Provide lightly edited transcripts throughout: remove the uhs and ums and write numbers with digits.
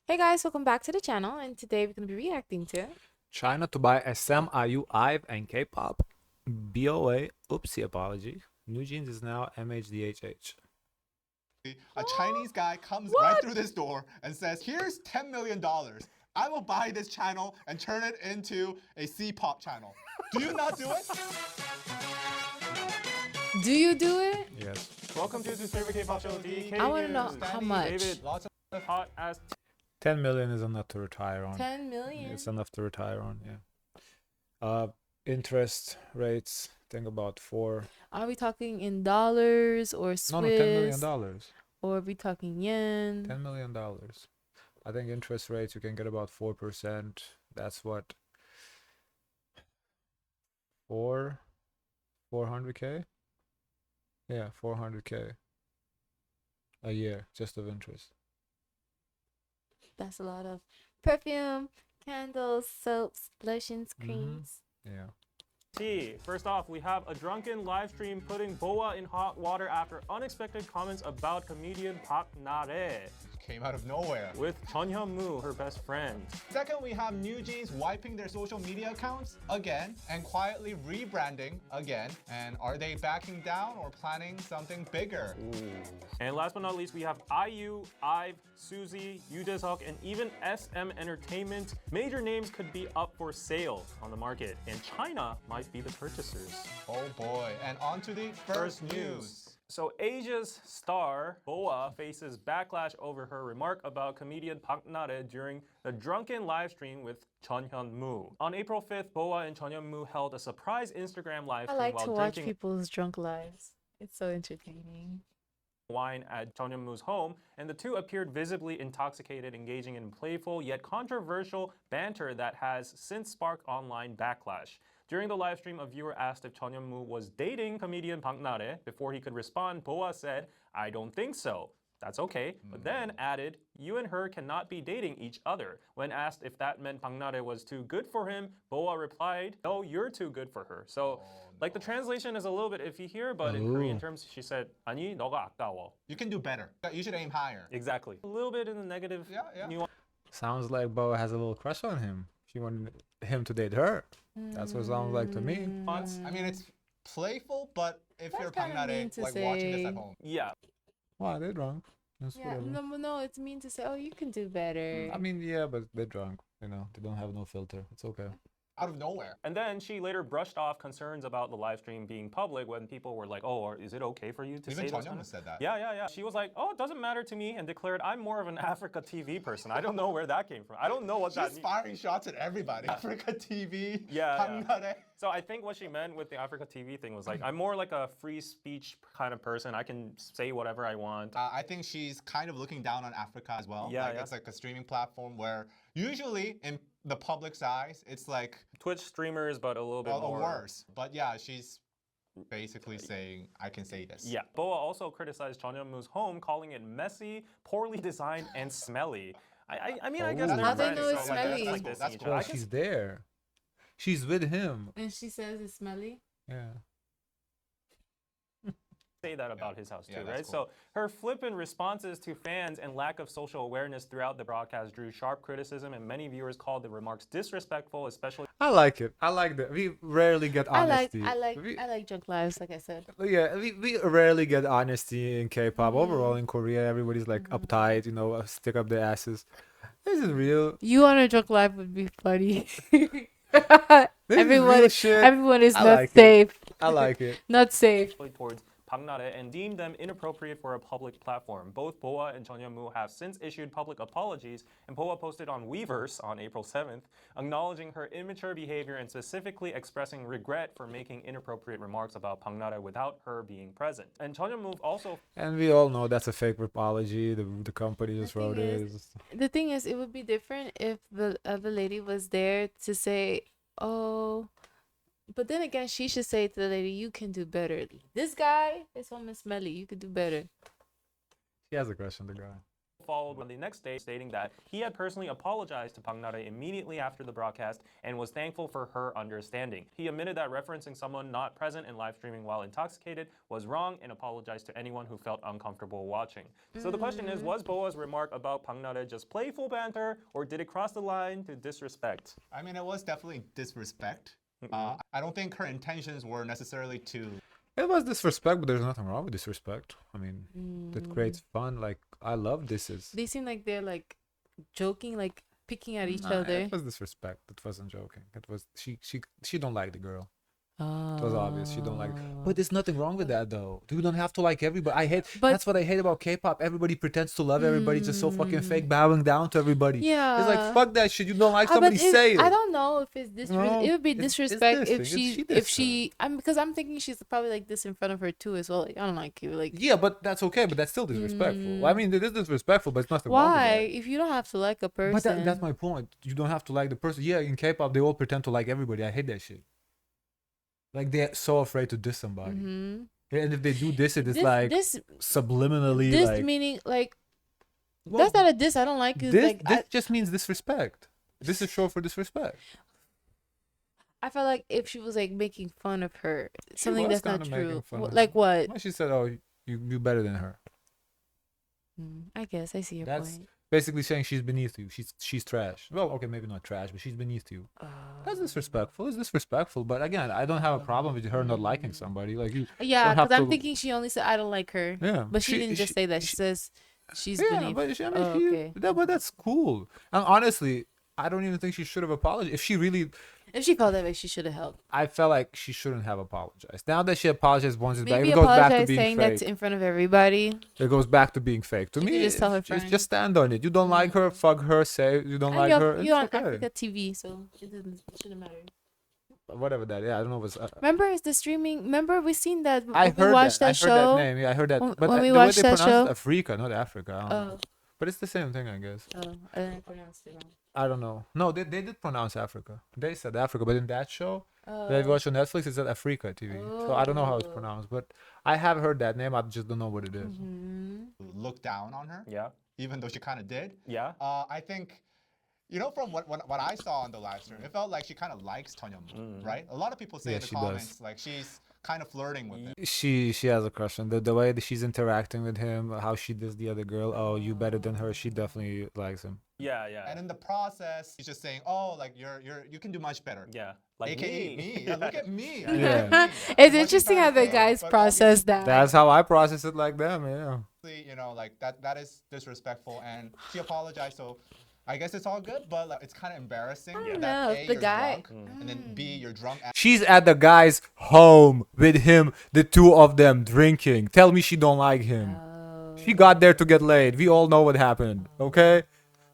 Hey guys, welcome back to the channel, and today we're going to be reacting to China to buy SM, IU, IVE and Kpop. BoA, oopsie apology. NewJeans is now mhdhh. A Chinese guy comes right through this door and says, here's $10 million. I will buy this channel and turn it into a C-pop channel. Do you not do it? Do you do it? Yes. Welcome to the favorite K-pop show, DK I want to know News. how Danny, much. David, Lots of hot as 10 million is enough to retire on. 10 million? It's enough to retire on, yeah. Interest rates, think about 4. Are we talking in dollars or Swiss? No, $10 million. Or are we talking yen? $10 million. I think interest rates, you can get about 4%. That's what? 400K? Yeah, 400K a year just of interest. That's a lot of perfume, candles, soaps, lotions, creams. Yeah. T. First off, we have a drunken live stream putting BoA in hot water after unexpected comments about comedian Park Na-rae came out of nowhere. with Chun Hyun-moo, her best friend. Second, we have NewJeans wiping their social media accounts again and quietly rebranding again. And are they backing down or planning something bigger? And last but not least, we have IU, IVE, Suzy, Yoo and even SM Entertainment. Major names could be up for sale on the market, and China might be the purchasers. Oh boy. And on to the first news. So Asia's star, BoA, faces backlash over her remark about comedian Park Na-rae during the drunken live stream with Chun Hyun-moo. On April 5th, BoA and Chun Hyun-moo held a surprise Instagram live I stream like while to watch drinking people's drunk lives. It's so entertaining. wine at Chun Hyun-moo's home, and the two appeared visibly intoxicated, engaging in playful yet controversial banter that has since sparked online backlash. During the live stream, a viewer asked if Chun Hyun-moo was dating comedian Park Na-rae. Before he could respond, BoA said, "I don't think so. That's okay," but then added, "You and her cannot be dating each other." When asked if that meant Park Na-rae was too good for him, BoA replied, "No, you're too good for her." So, like, the translation is a little bit iffy here, but in Korean terms, she said, "아니, 너가 아까워." You can do better. You should aim higher. Exactly. A little bit in the negative nuance. Sounds like BoA has a little crush on him. She wanted him to date her. That's what it sounds like to me. I mean, it's playful, but if That's you're kinda Park Na-rae, mean to like watching this say. at home. Yeah. Why, they're drunk. That's Yeah, whatever. no, it's mean to say, oh, you can do better. I mean, yeah, but they're drunk. You know, they don't have no filter. It's okay. Out of nowhere. And then she later brushed off concerns about the live stream being public when people were like, "Oh, is it okay for you to Even say Chun those Hyun kind of-" said that. Yeah. She was like, "Oh, it doesn't matter to me," and declared, "I'm more of an Africa TV person." I don't know where that came from. I don't know what that She's means. firing shots at everybody. Africa TV. Yeah, Park yeah. Na-rae. So I think what she meant with the Africa TV thing was like, I'm more like a free speech kind of person. I can say whatever I want. I think she's kind of looking down on Africa as well. Yeah, like, yeah. It's like a streaming platform where usually in the public's eyes, it's like Twitch streamers, but a little bit more worse. But yeah, she's basically saying, I can say this. Yeah. BoA also criticized Chun Hyun-moo's home, calling it messy, poorly designed, and smelly. I mean, I guess Oh. they're How do they friends, know it's so like, smelly? like this That's in each cool. other. Well, I guess- she's there. She's with him. And she says it's smelly. Yeah. say that about his house too, Yeah, right? that's cool. So her flippant responses to fans and lack of social awareness throughout the broadcast drew sharp criticism, and many viewers called the remarks disrespectful, especially. I like it. I like that. We rarely get honesty. I like drunk lives, like I said. Yeah, we rarely get honesty in K-pop. Overall, in Korea, everybody's like uptight, you know, stick up their asses. This is real. You on a drunk life would be funny. This is real shit. Everyone is I not like it. safe. I like it. Not safe. towards Park Na-rae and deemed them inappropriate for a public platform. Both BoA and Chun Hyun-moo have since issued public apologies, and BoA posted on Weverse on April 7th, acknowledging her immature behavior and specifically expressing regret for making inappropriate remarks about Park Na-rae without her being present. And Chun Hyun-moo also And we all know that's a fake apology. The company just The wrote thing it. is- The thing is, it would be different if the other lady was there to say, oh, but then again, she should say to the lady, you can do better. This guy, his home is smelly. You could do better. She has a crush on the guy. followed on the next day, stating that he had personally apologized to Bang Nara immediately after the broadcast and was thankful for her understanding. He admitted that referencing someone not present in live streaming while intoxicated was wrong and apologized to anyone who felt uncomfortable watching. So the question is, was BoA's remark about Bang Nara just playful banter, or did it cross the line to disrespect? I mean, it was definitely disrespect. I don't think her intentions were necessarily to. It was disrespect, but there's nothing wrong with disrespect. I mean, that creates fun. Like, I love this. They seem like they're like joking, like picking at each Nah, other. it was disrespect. It wasn't joking. It was she don't like the girl. It was obvious she don't like. But there's nothing wrong with that though. You don't have to like everybody. That's what I hate about K-pop. Everybody pretends to love everybody, just so fucking fake, bowing down to everybody. Yeah. It's like, fuck that shit. You don't like But somebody, say it. I don't know if it's No, it would be it's disrespect dissing. if she because I'm thinking she's probably like this in front of her too as well. Like, I don't like you. Like, Yeah, but that's okay. But that's still disrespectful. I mean, it is disrespectful, but it's nothing wrong with why? that. If you don't have to like a person. But that's my point. You don't have to like the person. Yeah, in K-pop, they all pretend to like everybody. I hate that shit. Like, they're so afraid to diss somebody. And if they do diss it, it's like subliminally. This like, meaning like well, that's not a diss. I don't like you. This, Like this just means disrespect. This is short for disrespect. I felt like if she was like making fun of her, something was that's not kinda making true. fun of Like her. what? Well, she said, "Oh, you better than her." I guess I see your That's point. basically saying she's beneath you. She's trash. Well, okay, maybe not trash, but she's beneath you. That's disrespectful. It's disrespectful. But again, I don't have a problem with her not liking somebody. Like, you. Yeah, don't have because I'm to- thinking she only said I don't like her. Yeah, But she didn't just say that. She says she's Yeah, beneath. but I mean, Oh, okay. but that's cool. And honestly, I don't even think she should have apologized. If she really, If she felt that way, she should have helped. I felt like she shouldn't have apologized. Now that she apologized once, it's back. Maybe It goes back to apologize being saying fake. that in front of everybody. It goes back to being fake. To You me, could just tell her just friend. stand on it. You don't like her, fuck her. Say you don't And like her. you're on It's okay. Africa TV, so it shouldn't matter. Whatever that. Yeah, I don't know. What's Remember, it's the streaming. Remember, we seen that. I we heard watched that. I that heard show. that name. Yeah, I heard that. When- But when we the way watched they that pronounce show- it, Africa, not Africa. I don't know. Oh, But it's the same thing, I guess. I didn't pronounce it wrong. I don't know. No, they did pronounce Africa. They said Africa, but in that show that I Oh. watched on Netflix, it said Africa TV. So I don't know how it's Oh. pronounced, but I have heard that name. I just don't know what it is. Look down on her, Yeah. even though she kind of did. Yeah. I think, from what I saw on the live stream, it felt like she kind of likes Tonyeon, right? A lot of people say Yeah, in the she does. comments like she's kind of flirting with him. She has a crush on the way that she's interacting with him, how she does the other girl. Oh, you better than her. She definitely likes him. Yeah. Yeah. And in the process, he's just saying, "Oh, like you can do much better." yeah. Like AKA me. Yeah, look at me. Yeah. It's interesting how the guys But process that. That's how I process it, like them. Yeah. obviously, like that is disrespectful, and she apologized. So I guess it's all good, but like, it's kind of embarrassing don't that know, A, the you're guy- drunk, and then B, you're drunk. She's at the guy's home with him, the two of them drinking. Tell me she don't like him. She got there to get laid. We all know what happened, okay?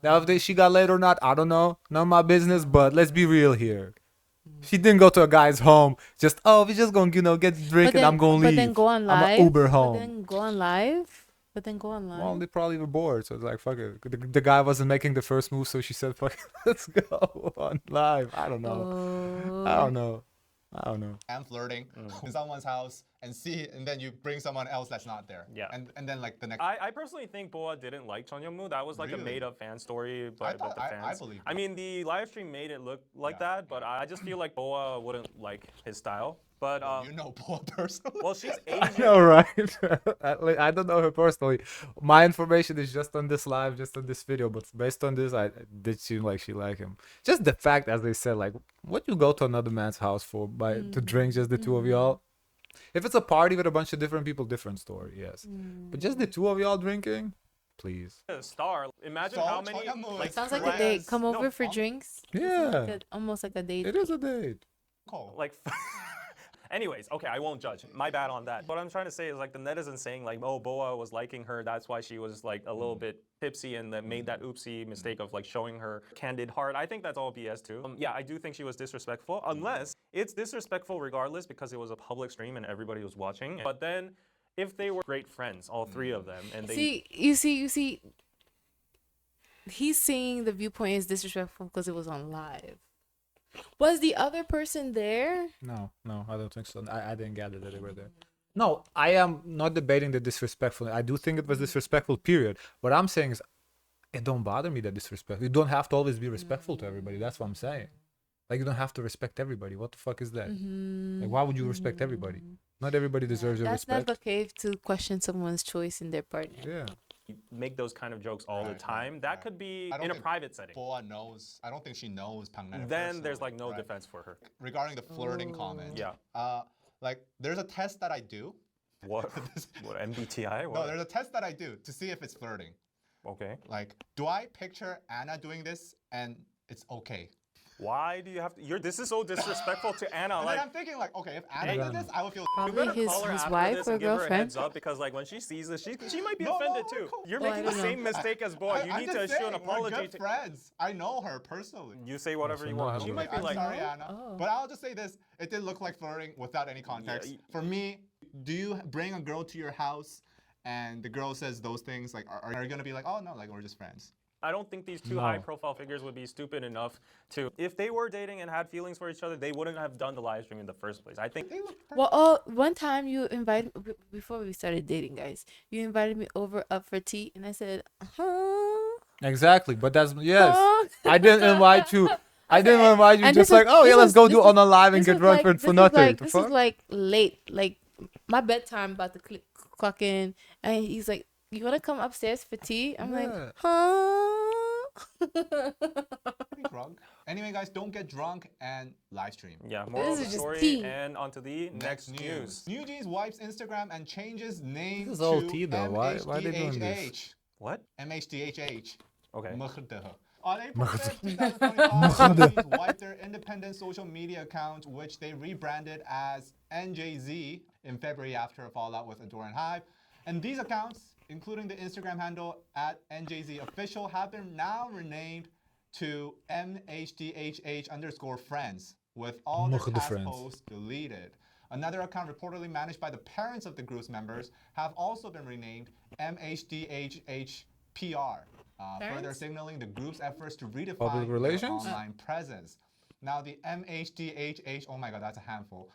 Now if she got laid or not, I don't know. Not my business, but let's be real here. She didn't go to a guy's home. Just, oh, we're just gonna, get drink and I'm gonna leave. But then go on live. I'm gonna Uber But home. then go on live. Well, they probably were bored, so it's like, fuck it. The guy wasn't making the first move, so she said, fuck it, let's go on live. I don't know. I don't know. And flirting in someone's house and then you bring someone else that's not there. Yeah. And then like the next. I personally think BoA didn't like Cheonyeonmu. That was like a Really? made-up fan story by thought- the I fans. believe I that. mean, the live stream made it look like Yeah. that, but I just feel like BoA wouldn't like his style. But you know BoA personally. well, she's I Asian. know, right? I don't know her personally. My information is just on this live, just on this video. But based on this, I did seem like she liked him. Just the fact, as they said, like, what you go to another man's house for, to drink just the two of y'all? If it's a party with a bunch of different people, different story, yes. But just the two of y'all drinking, please. A star. Imagine So, how many Cheonyeonmu like is Sounds like a friends. date. Come No, over for um, drinks. Yeah, Almost like a date. it is a date. Cool. like anyways, okay, I won't judge. My bad on that. What I'm trying to say is like the netizens saying like, oh, BoA was liking her, that's why she was like a little bit tipsy and then made that oopsie mistake of like showing her candid heart. I think that's all BS too. Yeah, I do think she was disrespectful, unless it's disrespectful regardless because it was a public stream and everybody was watching. But then if they were great friends, all three of them, and they You see. He's saying the viewpoint is disrespectful because it was on live. Was the other person there? No, I don't think so. I didn't gather that they were there. No, I am not debating the disrespectful. I do think it was disrespectful, period. What I'm saying is, it don't bother me that disrespect. You don't have to always be respectful to everybody. That's what I'm saying. Like, you don't have to respect everybody. What the fuck is that? Like, why would you respect everybody? Not everybody deserves your That's respect. not okay to question someone's choice in their partner. Yeah. You make those kind of jokes all the Right, time. right, That right. could be I don't in a think private setting. BoA knows. I don't think she knows Bang Man Then there's personally, like no right? defense for her. Regarding the flirting comment. Yeah. Like there's a test that I do. What? What, MBTI? No, What? there's a test that I do to see if it's flirting. Okay. Like, do I picture Anna doing this and it's okay? Why do you have to? This is so disrespectful to Anna. And Like, then I'm thinking like, okay, if Anna Hey. did this, I would feel. you Probably better his call her after wife this or and give her a girlfriend. heads up because like when she sees this, she might be No, offended we're too. cool. You're Oh, I making the don't same know. mistake as boy. You I'm need just to issue an saying, we're apology. good friends. I know her personally. You say whatever So you no, want. She I'm might be I'm like, sorry, Anna. Oh. But I'll just say this: it did look like flirting without any context. y- For me, do you bring a girl to your house and the girl says those things? Like, are you gonna be like, oh no, like we're just friends? I don't think these two No. high-profile figures would be stupid enough to, if they were dating and had feelings for each other, they wouldn't have done the live stream in the first place. I think. They look perfect. Well, oh, one time you invited before we started dating, guys. You invited me over up for tea, and I said, Exactly. But that's, yes. huh? I didn't invite you. I didn't Okay, invite you and just this like, was- oh yeah, this let's was- go this do was- on a live and this get was drunk like- for this nothing. was like- The This was fuck? like late, like my bedtime about to clock in, and he's like, "You want to come upstairs for tea?" I'm Yeah. like, "Huh?" Pretty drunk. Anyway, guys, don't get drunk and live stream. Yeah, moral of is the just story, tea. and onto the next news. NewJeans wipes Instagram and changes name This is to all tea, though. Why are they doing this? MHDHH. What? MHDHH. Okay. mhdhh. On April 5th, 2025, NewJeans wiped their independent social media account, which they rebranded as NJZ in February after a fallout with Adore and Hive. And these accounts, including the Instagram handle at NJZ official, have been now renamed to MHDHH_friends, with all their Mhdhh past friends. posts deleted. Another account reportedly managed by the parents of the group's members have also been renamed MHDHHPR, further Parents? signaling the group's efforts to redefine Public their relations? online presence. Now, the MHDHH, oh my god, that's a handful,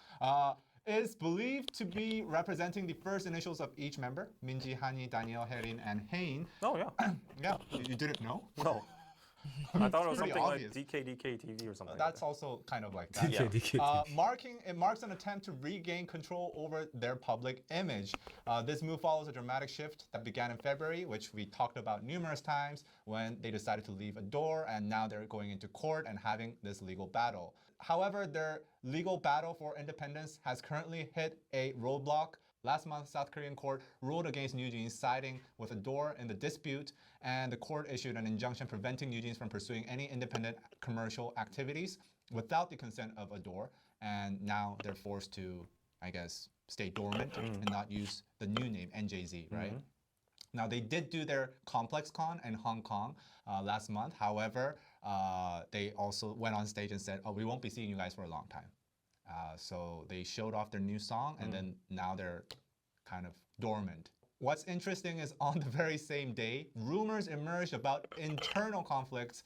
is believed to be representing the first initials of each member: Minji, Hani, Daniel, Herin, and Hein. Oh yeah. Yeah, you didn't know? No. I thought it was Pretty something obvious. like DKDK TV or something. That's like also kind of like that. Yeah. It marks an attempt to regain control over their public image. This move follows a dramatic shift that began in February, which we talked about numerous times, when they decided to leave Adore, and now they're going into court and having this legal battle. However, their legal battle for independence has currently hit a roadblock. Last month, South Korean court ruled against NewJeans, siding with Adore in the dispute, and the court issued an injunction preventing NewJeans from pursuing any independent commercial activities without the consent of Adore. And now they're forced to, I guess, stay dormant and not use the new name, NJZ, right? Now, they did do their Complex Con in Hong Kong last month. However, they also went on stage and said, oh, we won't be seeing you guys for a long time. So they showed off their new song, and then now they're kind of dormant. What's interesting is on the very same day, rumors emerged about internal conflicts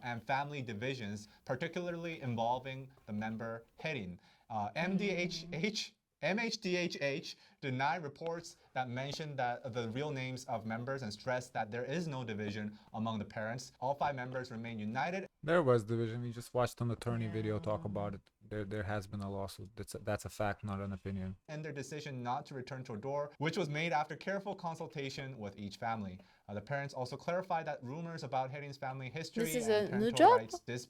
and family divisions, particularly involving the member Herin. MHDHH denied reports that mentioned that the real names of members and stressed that there is no division among the parents. All 5 members remain united. There was division. We just watched an attorney video talk about it. There has been a lawsuit. That's a fact, not an opinion. And their decision not to return to Adore, which was made after careful consultation with each family. The parents also clarified that rumors about Herin's family history This is and a new parental job? rights This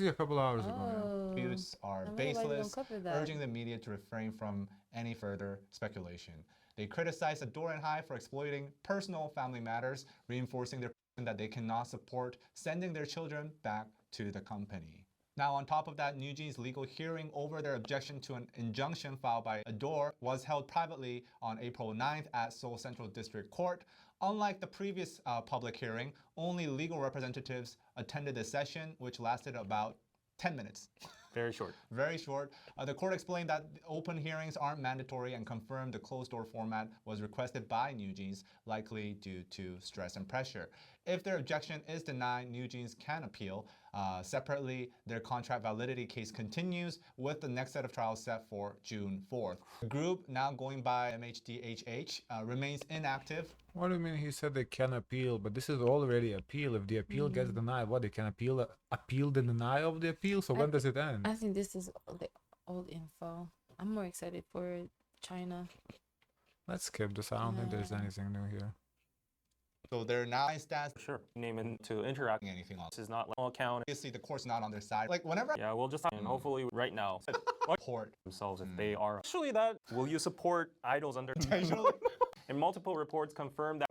is a couple hours ago. disputes are I wonder why they don't baseless, cover that. urging the media to refrain from any further speculation. They criticized Adore and Hive for exploiting personal family matters, reinforcing their position that they cannot support sending their children back to the company. Now, on top of that, NewJeans' legal hearing over their objection to an injunction filed by Adore was held privately on April 9th at Seoul Central District Court. Unlike the previous public hearing, only legal representatives attended the session, which lasted about 10 minutes. Very short. Very short. The court explained that open hearings aren't mandatory and confirmed the closed-door format was requested by NewJeans, likely due to stress and pressure. If their objection is denied, NewJeans can appeal. Separately, their contract validity case continues with the next set of trials set for June 4th. The group, now going by mhdhh, remains inactive. What do you mean he said they can appeal? But this is already appeal. If the appeal gets denied, what, they can appeal the denial of the appeal? So when does it end? I think this is the old info. I'm more excited for China. Let's skip this. I don't think there's anything new here. So they're now in stance. Sure. Name in to interact. Anything else. This is not like account. Obviously, the court's not on their side. Like whenever Yeah, we'll just and hopefully right now court themselves if they are actually that. Will you support idols under? potentially. And multiple reports confirm that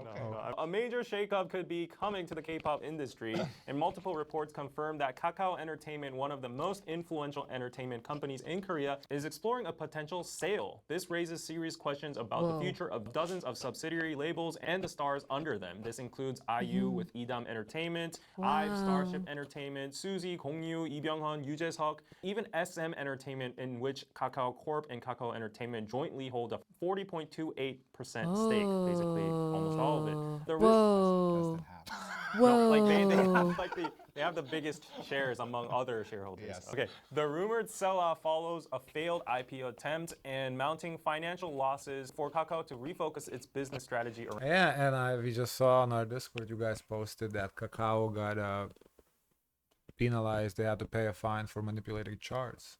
a major shakeup could be coming to the K-pop industry. And multiple reports confirm that Kakao Entertainment, one of the most influential entertainment companies in Korea, is exploring a potential sale. This raises serious questions about the future of dozens of subsidiary labels and the stars under them. This includes IU with Edam Entertainment, IVE Starship Entertainment, Suzy, Gongyu, Lee Byung-hun, Yoo Jae-seok, even SM Entertainment, in which Kakao Corp and Kakao Entertainment jointly hold a 40.28% stake, basically almost all of it. The Whoa. no, like they have the biggest shares among other shareholders. Yes. Okay. The rumored sell-off follows a failed IPO attempt and mounting financial losses for Kakao to refocus its business strategy around. Yeah, and we just saw on our Discord, you guys posted that Kakao got penalized. They had to pay a fine for manipulating charts.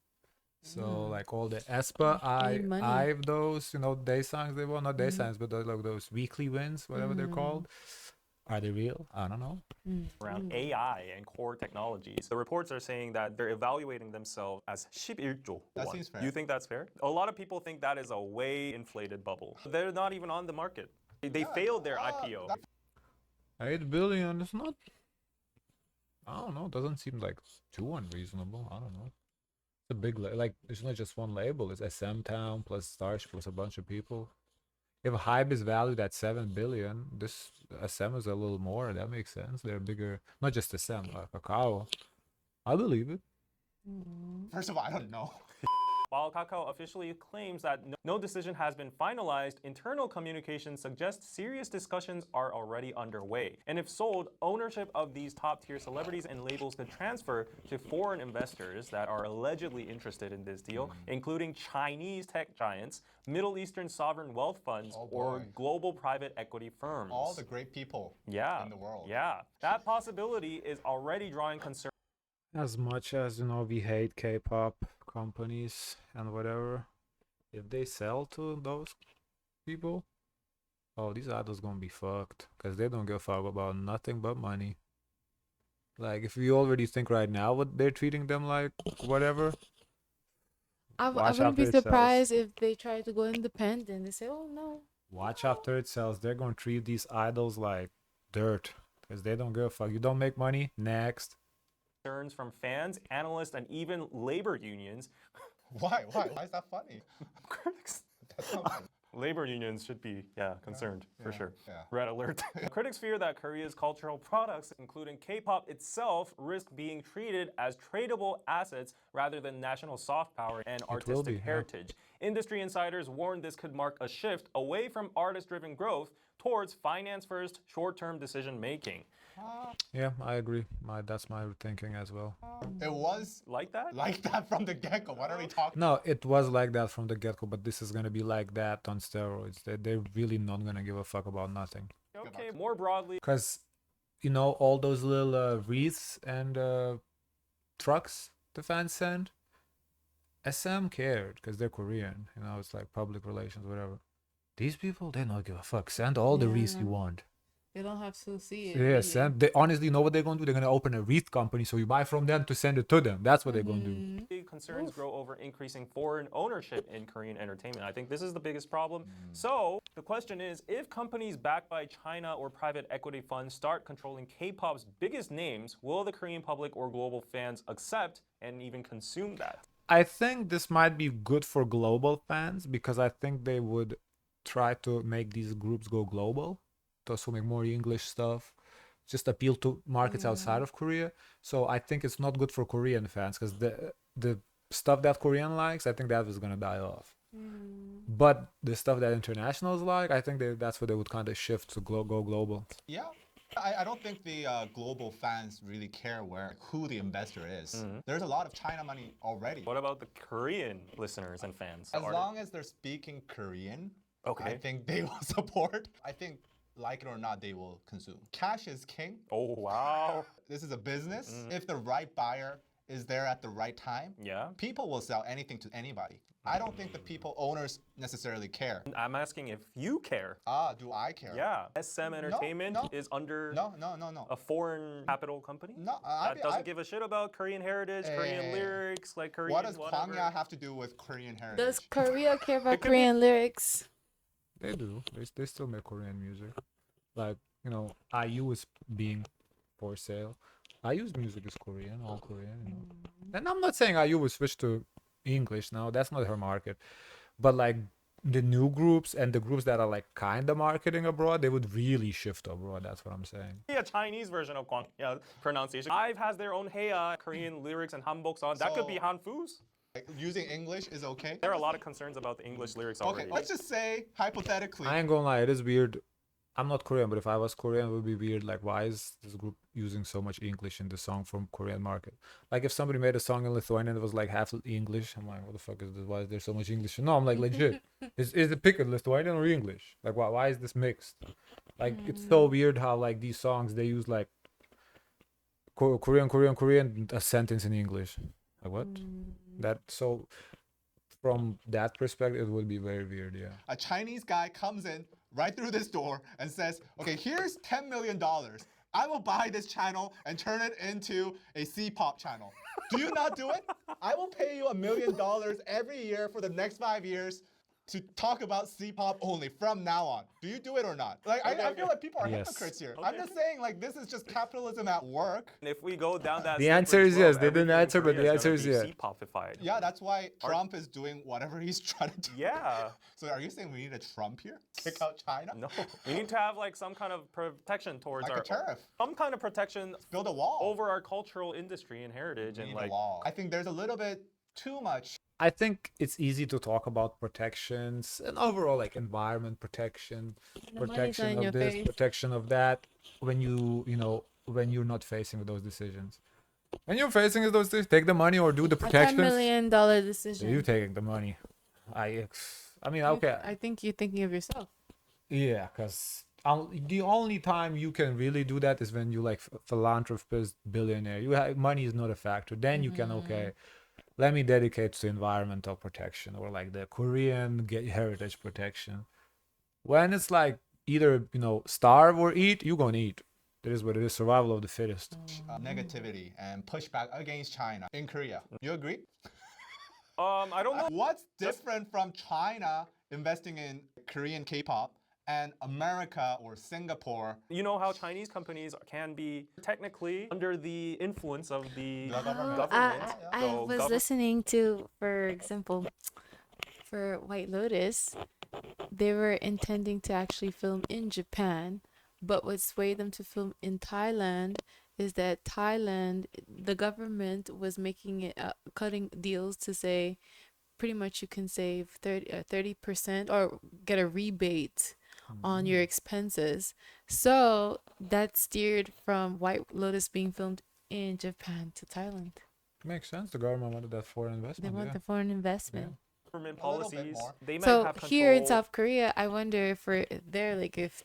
So like all the ESPA, IVE, those, you know, day songs they won, not day songs, but those weekly wins, whatever they're called. Are they real? I don't know. Around AI and core technologies. The reports are saying that they're evaluating themselves as 11조. That seems fair. You think that's fair? A lot of people think that is a way inflated bubble. They're not even on the market. They failed their IPO. 8 billion is not, I don't know, doesn't seem like too unreasonable. I don't know. It's a big, like, it's not just one label. It's SM Town plus Starship plus a bunch of people. If Hype is valued at 7 billion, this SM is a little more. That makes sense. They're bigger, not just SM, Kakao. I believe it. First of all, I don't know. While Kakao officially claims that no decision has been finalized, internal communication suggests serious discussions are already underway. And if sold, ownership of these top-tier celebrities and labels could transfer to foreign investors that are allegedly interested in this deal, including Chinese tech giants, Middle Eastern sovereign wealth funds, or global private equity firms. All the great people in the world. Yeah, that possibility is already drawing concern. As much as, you know, we hate K-pop companies and whatever, if they sell to those people, oh, these idols gonna be fucked, because they don't give a fuck about nothing but money. Like, if we already think right now what they're treating them like, whatever, I watch wouldn't be after it sells. surprised if they try to go independent. They say, oh no. Watch after it sells. They're gonna treat these idols like dirt, because they don't give a fuck. You don't make money, next. Concerns from fans, analysts, and even labor unions. Why? Why is that funny? Critics. That's not funny. Labor unions should be, concerned, for sure. Yeah. Red alert. Critics fear that Korea's cultural products, including K-pop itself, risk being treated as tradable assets rather than national soft power and artistic heritage. Industry insiders warn this could mark a shift away from artist-driven growth towards finance-first, short-term decision-making. Yeah, I agree. That's my thinking as well. It was Like that? like that from the get-go. What are we talking? No, it was like that from the get-go, but this is gonna be like that on steroids. They're really not gonna give a fuck about nothing. Okay, more broadly, Because, you know, all those little wreaths and trucks the fans send, SM cared because they're Korean. You know, it's like public relations, whatever. These people, they don't give a fuck. Send all the wreaths you want. They don't have to see it. Yeah, really. send. They honestly know what they're gonna do. They're gonna open a wreath company, so you buy from them to send it to them. That's what they're gonna do. concerns grow over increasing foreign ownership in Korean entertainment. I think this is the biggest problem. So the question is, if companies backed by China or private equity funds start controlling K-pop's biggest names, will the Korean public or global fans accept and even consume that? I think this might be good for global fans because I think they would try to make these groups go global, to also make more English stuff, just appeal to markets outside of Korea. So I think it's not good for Korean fans because the stuff that Korean likes, I think that is gonna die off. But the stuff that internationals like, I think that's what they would kind of shift to go global. Yeah, I don't think the global fans really care who the investor is. There's a lot of China money already. What about the Korean listeners and fans? As long as they're speaking Korean, I Okay. think they will support. I think, like it or not, they will consume. Cash is king. Oh, wow. This is a business. If the right buyer is there at the right time, Yeah. people will sell anything to anybody. I don't think the owners necessarily care. I'm asking if you care. Do I care? Yeah. SM Entertainment no. is under No. a foreign capital company? No, That doesn't give a shit about Korean heritage, Korean lyrics, like Korean what does whatever. Kwangya have to do with Korean heritage? Does Korea care about could be- Korean lyrics? They do. They still make Korean music. Like, you know, IU is being for sale. IU's music is Korean, all Korean, you know. And I'm not saying IU will switch to English now. That's not her market. But like the new groups and the groups that are like kind of marketing abroad, they would really shift abroad. That's what I'm saying. A Chinese version of Kwangya pronunciation. IVE has their own Heya Korean lyrics and hanbok song. That could be So- Hanfu's. Like, using English is okay? There are a lot of concerns about the English lyrics already. Okay, let's just say, hypothetically, I ain't gonna lie, it is weird. I'm not Korean, but if I was Korean, it would be weird. Like, why is this group using so much English in the song from Korean market? Like, if somebody made a song in Lithuanian that was like half English, I'm like, what the fuck is this? Why is there so much English? No, I'm like, legit. Is the pick Lithuanian or English? Like, why is this mixed? Like, it's so weird how like these songs they use like Korean, a sentence in English. Like what? That so. From that perspective, it would be very weird, yeah. a Chinese guy comes in right through this door and says, okay, here's $10 million. I will buy this channel and turn it into a C-pop channel. Do you not do it? I will pay you $1 million every year for the next 5 years to talk about C-pop only from now on. Do you do it or not? Like, I feel like people are Yes. hypocrites here. I'm just saying, like, this is just capitalism at work. And if we go down that The answer slippery is slope, yes. They didn't everything in answer, but Korea the is answer gonna is be yeah. C-popified. Yeah, that's why Trump is doing whatever he's trying to do. Yeah. So are you saying we need a Trump here? Kick out China? No. We need to have like some kind of protection towards Like our a tariff. some kind of protection Build a wall. over our cultural industry and heritage We and need like a wall. I think there's a little bit too much. I think it's easy to talk about protections and overall like environment protection, The money's protection on of your this, face. protection of that. When when you're not facing with those decisions, when you're facing with those things, take the money or do the A $10 protections. million decision. You taking the money. I mean, okay, I think you're thinking of yourself. yeah, because the only time you can really do that is when you like philanthropist, billionaire. You have money is not a factor. Then you can okay. Let me dedicate to environmental protection or like the Korean heritage protection. When it's like either starve or eat, you're gonna eat. That is what it is. Survival of the fittest. Negativity and pushback against China in Korea. You agree? I don't know. What's different from China investing in Korean K-pop and America or Singapore? You know how Chinese companies can be technically under the influence of the The government. government. I So was gov- listening to, for example, for White Lotus, they were intending to actually film in Japan, but what swayed them to film in Thailand is that Thailand, the government was making it cutting deals to say pretty much you can save 30% or get a rebate on your expenses. So that steered from White Lotus being filmed in Japan to Thailand. Makes sense. The government wanted that foreign They investment. want yeah. the foreign investment. government A little bit policies. more. They might So have control. here in South Korea, I wonder if they're like if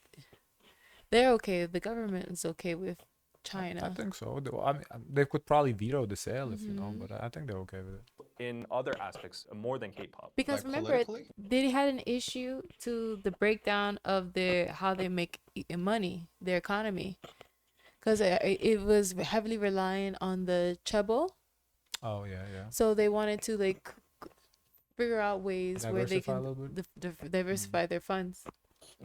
they're okay, the government is okay with China. I think so. I mean, they could probably veto the sale if but I think they're okay with it. in other aspects more than K-pop. Because Like remember, politically? they had an issue to the breakdown of how they make money, their economy, because it was heavily reliant on the chaebol. Oh yeah, yeah. So they wanted to like figure out ways where they Diversify a can little bit? diversify their funds.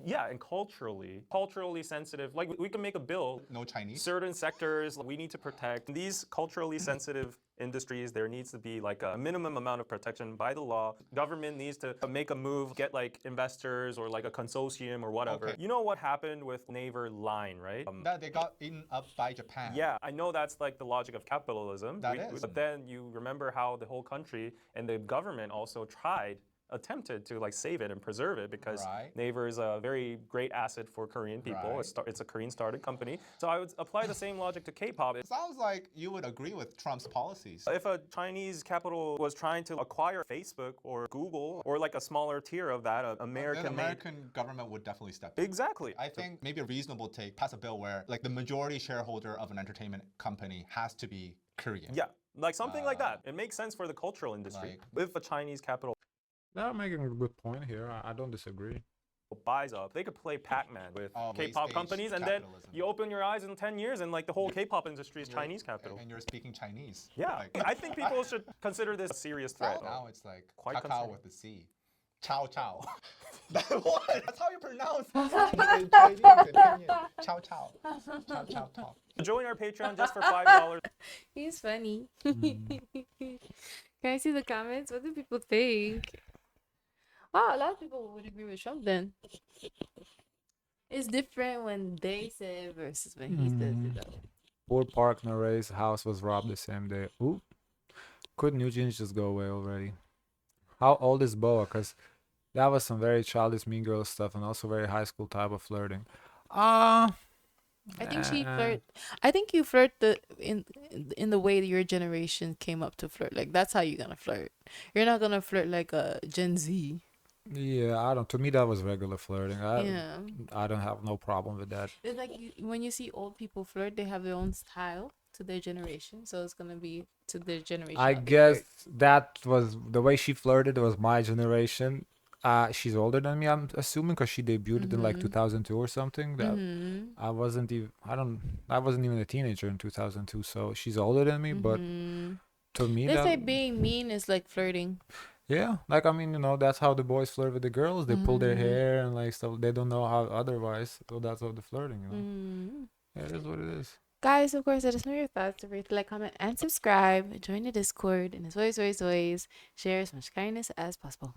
Yeah, and culturally sensitive. Like we can make a bill. No Chinese? Certain sectors we need to protect. These culturally sensitive industries, there needs to be like a minimum amount of protection by the law. Government needs to make a move, get like investors or like a consortium or whatever. Okay. You know what happened with Naver Line, right? That they got eaten up by Japan. Yeah, I know that's like the logic of capitalism. That is. But then you remember how the whole country and the government also tried attempted to like save it and preserve it because Right. Naver is a very great asset for Korean people. Right. It's a Korean started company. So I would apply the same logic to K-pop. It sounds like you would agree with Trump's policies. If a Chinese capital was trying to acquire Facebook or Google or like a smaller tier of that, an Then American American government would definitely step in. Exactly. I think maybe a reasonable take, pass a bill where like the majority shareholder of an entertainment company has to be Korean. Yeah, like something like that. It makes sense for the cultural industry. If a Chinese capital They're making a good point here. I don't disagree. buys up, they could play Pac-Man with late K-pop stage companies, and then capitalism. you open your eyes in 10 years, and like the whole K-pop industry is Chinese capital. And you're speaking Chinese. Yeah, Like, I think people should consider this a serious threat. now it's like Quite cacao concerning. with the C. Chow chow. What? That's how you pronounce Chinese opinion. Chow chow. Chow chow chow. Join our Patreon just for $5. He's funny. Can I see the comments? What do people think? Wow, a lot of people would agree with Trump then. It's different when they say it versus when he says it though. Poor Park Nare's house was robbed the same day. Ooh. Could NewJeans just go away already? How old is BoA? Because that was some very childish Mean Girls stuff and also very high school type of flirting. I think she flirt. I think you flirt in the way that your generation came up to flirt. Like that's how you're gonna flirt. You're not gonna flirt like a Gen Z. Yeah, I don't. To me, that was regular flirting. Yeah. I don't have no problem with that. It's like when you see old people flirt, they have their own style to their generation. So it's gonna be to their generation. I how they guess flirt. that was the way she flirted. Was my generation. She's older than me, I'm assuming, because she debuted in like 2002 or something. That I wasn't even. I wasn't even a teenager in 2002. So she's older than me. But to me, They that say being mean is like flirting. yeah, like I mean, that's how the boys flirt with the girls. They pull their hair and like stuff. They don't know how otherwise. So that's how the flirting. Yeah, it is what it is. Guys, of course, let us know your thoughts. Don't forget to like, comment, and subscribe. Join the Discord. And as always, share as much kindness as possible.